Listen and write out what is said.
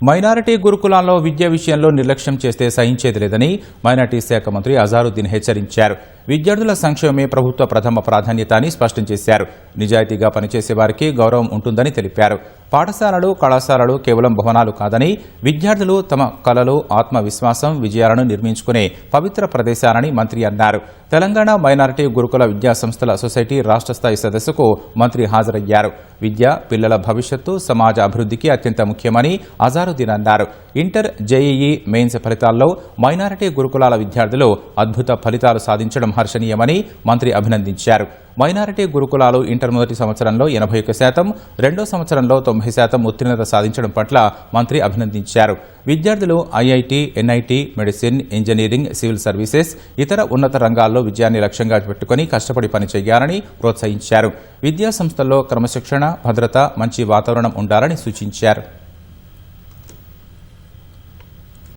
Minority గురుకులాల్లో విద్య విషయంలో నిర్లక్ష్యం చేస్తే సహించేది లేదని మైనారిటీ శాఖ మంత్రి అజారుద్దీన్ హెచ్చరించారు. విద్యార్థుల సంక్షేమమే ప్రభుత్వ ప్రథమ ప్రాధాన్యత అని స్పష్టం చేశారు. నిజాయితీగా పనిచేసే వారికి గౌరవం ఉంటుందని తెలిపారు. పాఠశాలలు, కళాశాలలు కేవలం భవనాలు కాదని విద్యార్థులు తమ కళలు, ఆత్మవిశ్వాసం, విజయాలను నిర్మించుకునే పవిత్ర ప్రదేశాలని మంత్రి అన్నారు. తెలంగాణ మైనారిటీ గురుకుల విద్యా సంస్థల సొసైటీ రాష్ట్ర స్థాయి సదస్సుకు మంత్రి హాజరయ్యారు. విద్య పిల్లల భవిష్యత్తు, సమాజ అభివృద్ధికి అత్యంత ముఖ్యమని అజారుద్దీన్ అన్నారు. ఇంటర్, జేఈఈ మెయిన్స్ ఫలితాల్లో మైనారిటీ గురుకులాల విద్యార్థులు అద్భుత ఫలితాలు సాధించడం హర్షణీయమని మంత్రి అభినందించారు. మైనారిటీ గురుకులాలు ఇంటర్ మొదటి సంవత్సరంలో 81%, రెండో సంవత్సరంలో 90% ఉత్తీర్ణత సాధించడం పట్ల మంత్రి అభినందించారు. విద్యార్థులు IIT, NIT, medicine, engineering, civil services, ఇతర ఉన్నత రంగాల్లో విజయాన్ని లక్ష్యంగా పెట్టుకుని కష్టపడి పనిచేయాలని ప్రోత్సహించారు. విద్యా సంస్థల్లో క్రమశిక్షణ, భద్రత, మంచి వాతావరణం ఉండాలని సూచించారు.